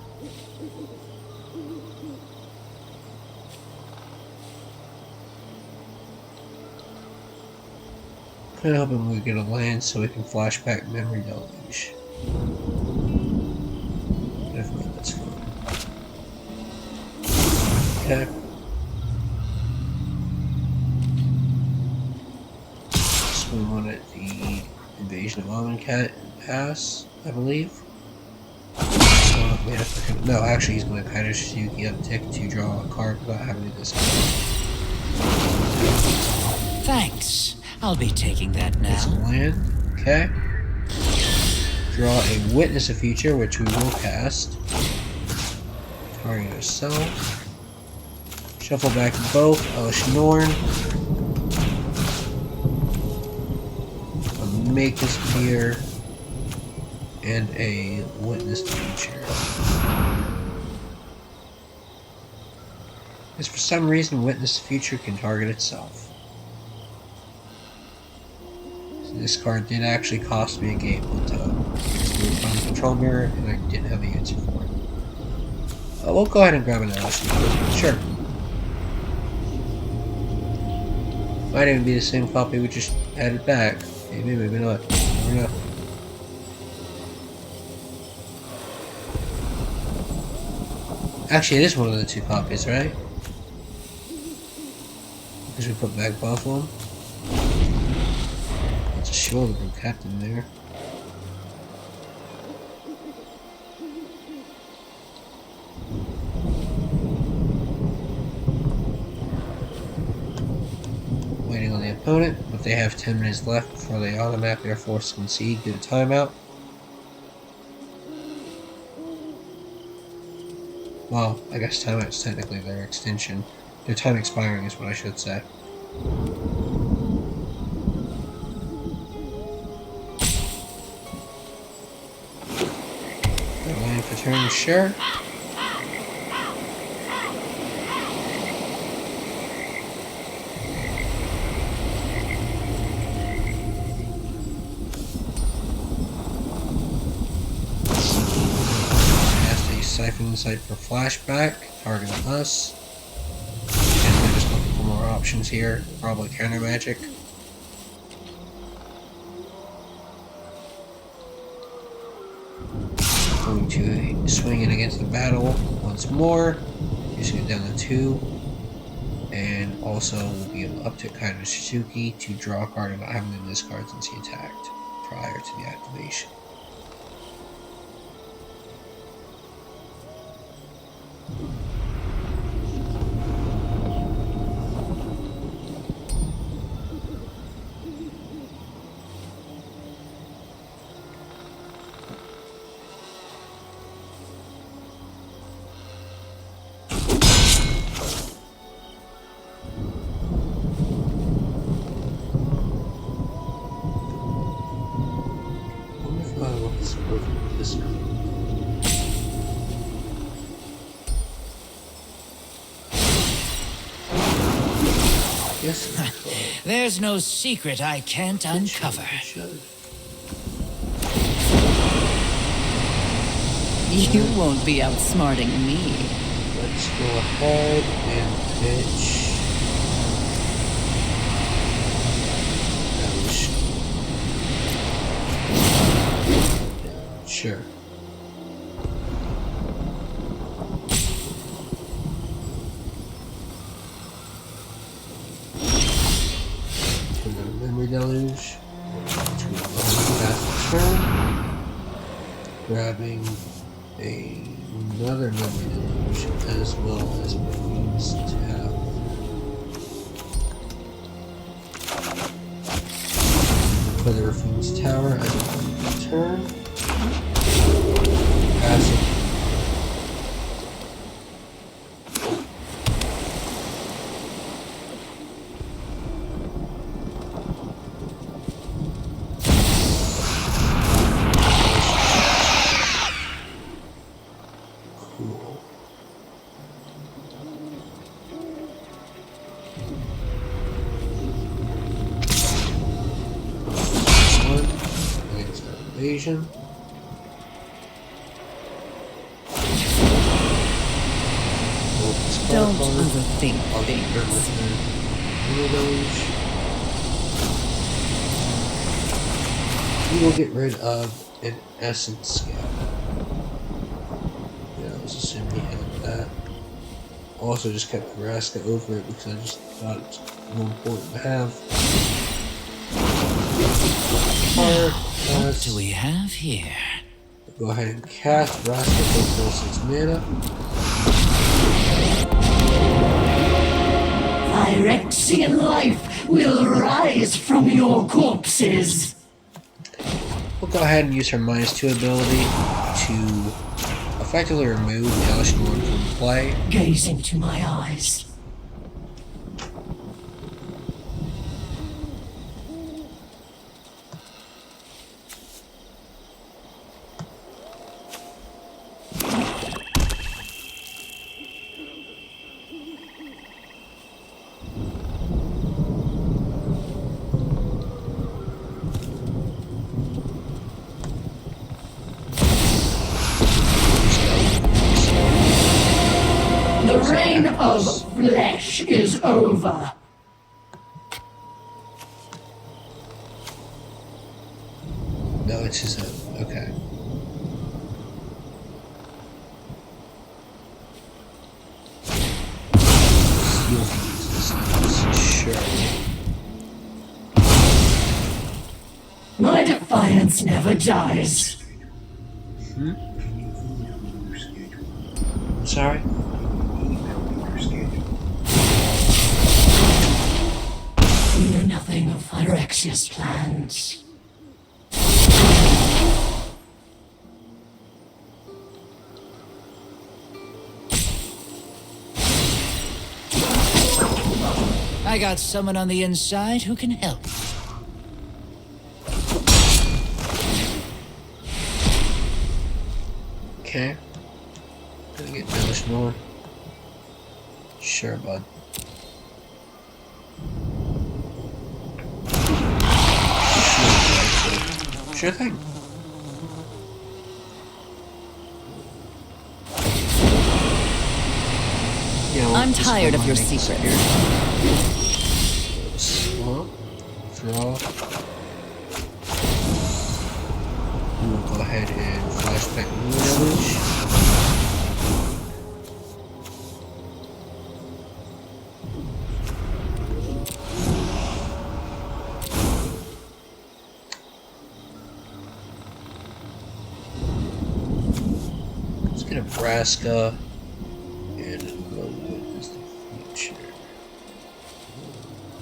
Kinda hoping we get a land so we can flashback Memory Deluge. If not, that's fine. Okay. So we wanted the Invasion of Amonkhet pass, I believe. No, actually, he's going to kind of Suzuki uptick to draw a card without having to discard. Thanks. I'll be taking that now. It's a land. Okay. Draw a Witness of Future, which we will cast. Target ourselves. Shuffle back both. Elishnorn. Make this appear. And a Witness the Future. Because for some reason, Witness the Future can target itself. So this card did actually cost me a game one time. Because we were playing Control Mirror, and I didn't have the answer for it. We'll go ahead and grab an Alice. Sure. Might even be the same copy we just added back. Maybe, maybe not. Never know. Actually, it is one of the 2 copies, right? Because we put back both of them. That's a shoulder from Captain there. Waiting on the opponent with They have 10 minutes left before they automatically are forced to concede due to timeout. Well, I guess timeout's technically their extension. Their time expiring is what I should say. They're landing for turn, sure. Siphon site for flashback, targeting us. And they're just looking for more options here. Probably counter magic. Going to swing in against the battle once more. Using it down to 2. And also we'll be able to up to Kaido Suzuki to draw a card without having to discard since he attacked prior to the activation. There's no secret I can't uncover. You won't be outsmarting me. Let's go ahead and pitch. Sure. Memory deluge. Turn. Grabbing another memory deluge as well as Queen's Tower. For the Raffine's Tower as a turn. Passive. Cool. One against evasion. Don't overthink things. We will get rid of an essence scout. Yeah, I was assuming he had that. Also just kept Nebraska over it because I just thought it's more important to have. What do we have here? Go ahead and cast Nebraska for 6 mana. Phyrexian life will rise from your corpses. We'll go ahead and use her -2 ability to effectively remove Hellish Lord from play. Gaze into my eyes. The reign of flesh is over. No, it's his own. Okay. Sure. My defiance never dies. Sorry? Fear nothing. nothing of Phyrexia's plans. I got someone on the inside who can help. Okay. Gonna get damage more. Sure, bud. Sure thing. Yeah, I'm tired of your secrets. Swamp. Draw. We'll go ahead and flashback Moon Village. Let's get a Nebraska and what is the future?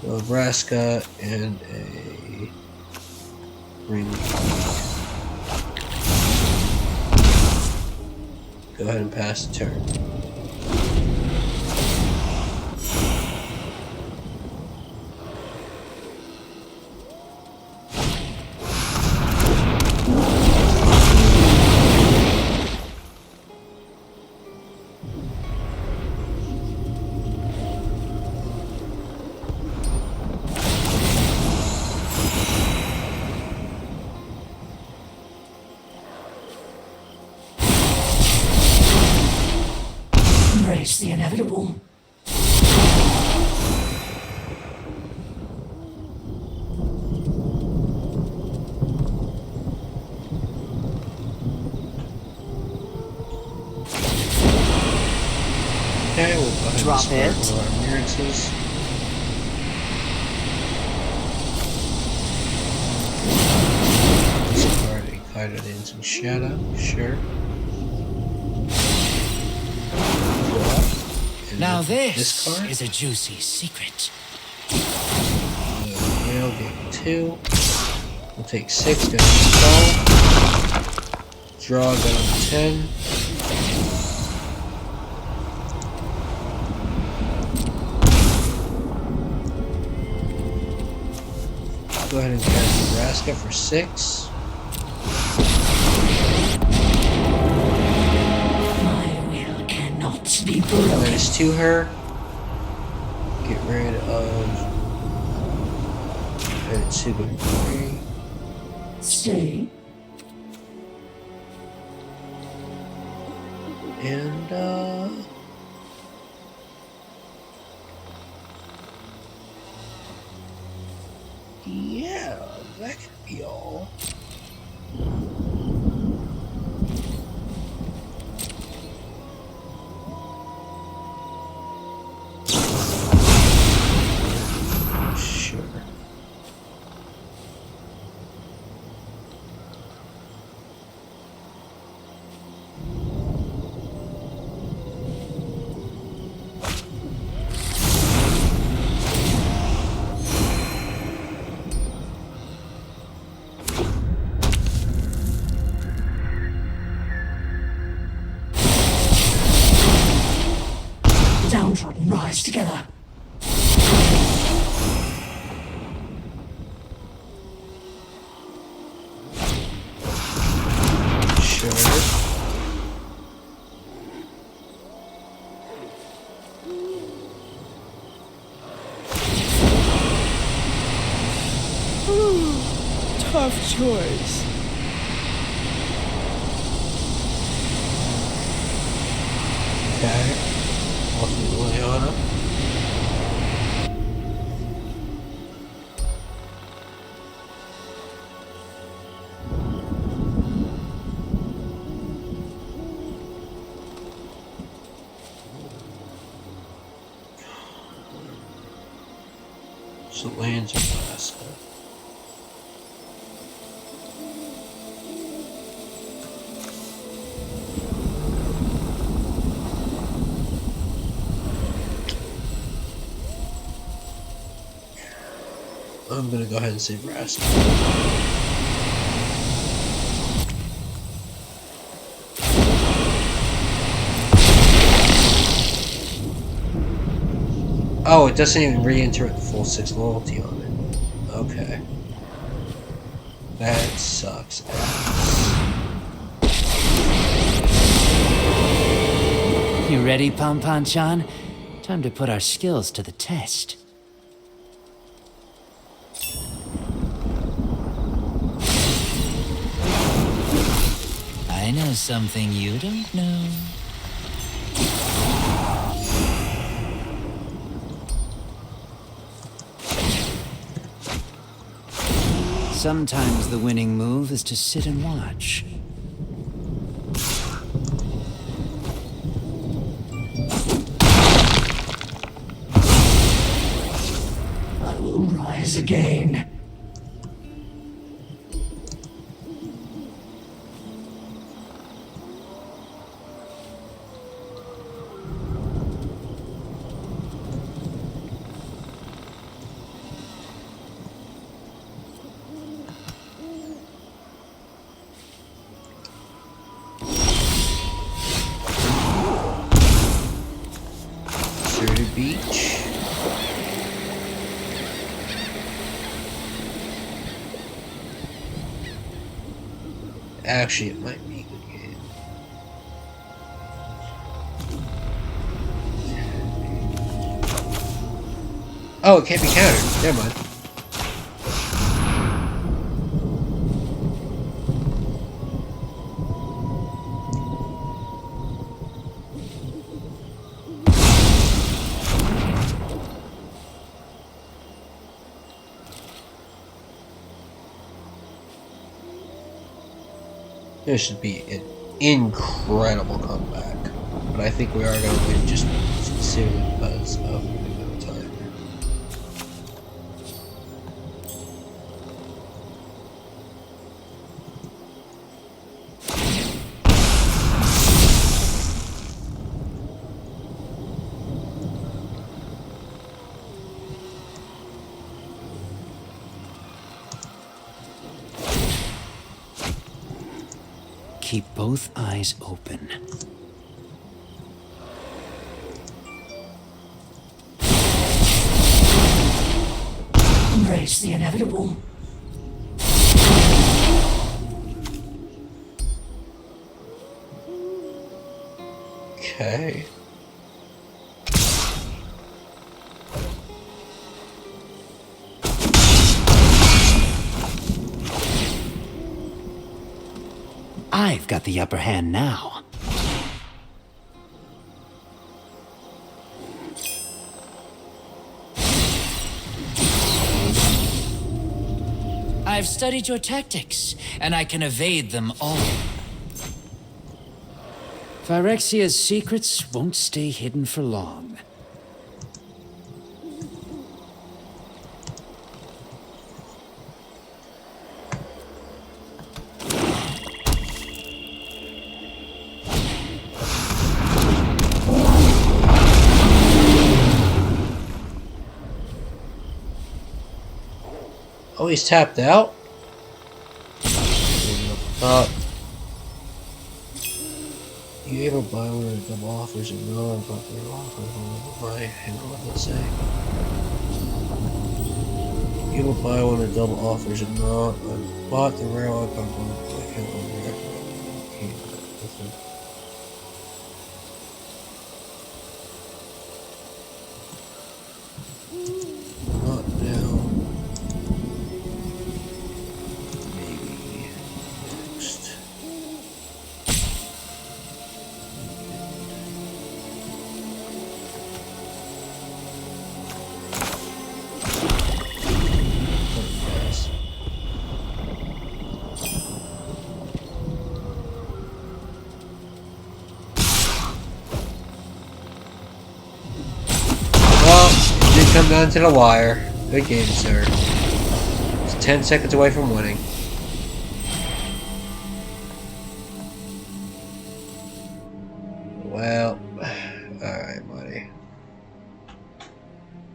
Nebraska and a Green. Go ahead and pass the turn. Embrace the inevitable. Okay, we'll go ahead Drop and it. start with our appearances. Discard a card that ends in shadow, sure. And Now with this card, is a juicy secret. we'll get 2. We'll take 6, go to install. Draw, go to 10. Go ahead and cast Nebraska for 6. My will cannot be That broken. is to her. Get rid of Super 3. Stay. And yeah, that could be all. Sure. Downtrodden rise together. Sure. Tough choice. Okay. Ultimately Leona. So lands Nebraska. I'm gonna go ahead and save rest. Oh, it doesn't even re-enter the full 6 loyalty on it. Okay. That sucks. You ready, Pom-Pom-chan? Time to put our skills to the test. I know something you don't know. Sometimes the winning move is to sit and watch. I will rise again. Beach. Actually, it might be a good game. Oh, it can't be countered. Never mind. This should be an incredible comeback, but I think we are going to win just sincerely because of the amount of time. Keep both eyes open. Embrace the inevitable. Okay. I've got the upper hand now. I've studied your tactics, and I can evade them all. Phyrexia's secrets won't stay hidden for long. Oh, he's tapped out? You able to buy one of the double offers and no, but they're offers buy. Hang on, what does it say? You able to buy one of the double offers and not. I bought the rare icon one. I can't remember. Not now. Maybe next. Come down to the wire. Good game, sir. It's 10 seconds away from winning. Well, alright, buddy.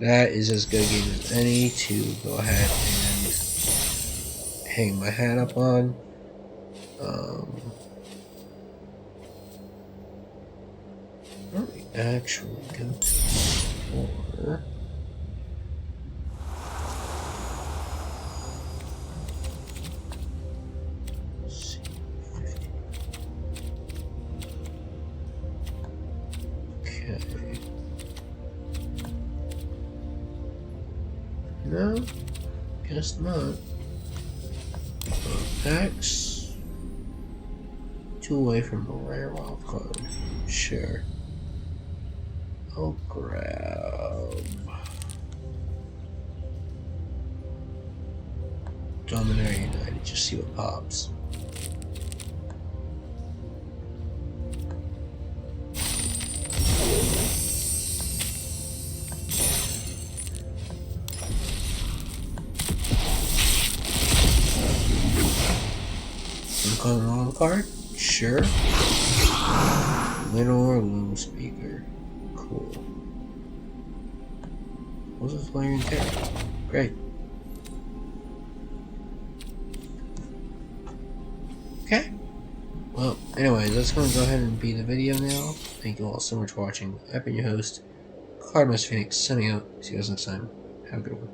That is as good a game as any to go ahead and hang my hat up on. Where we actually go to the store. Okay. No, guess not. Packs. 2 away from the rare wild card. Sure. I'll grab Dominaria United, just see what pops. Calling on the card? Sure. Little Loom Speaker. Cool. What's this player in terror? Great. Okay. Well, anyways, that's going to go ahead and be the video now. Thank you all so much for watching. I've been your host, Cardmaster Phoenix, signing out. See you guys next time. Have a good one.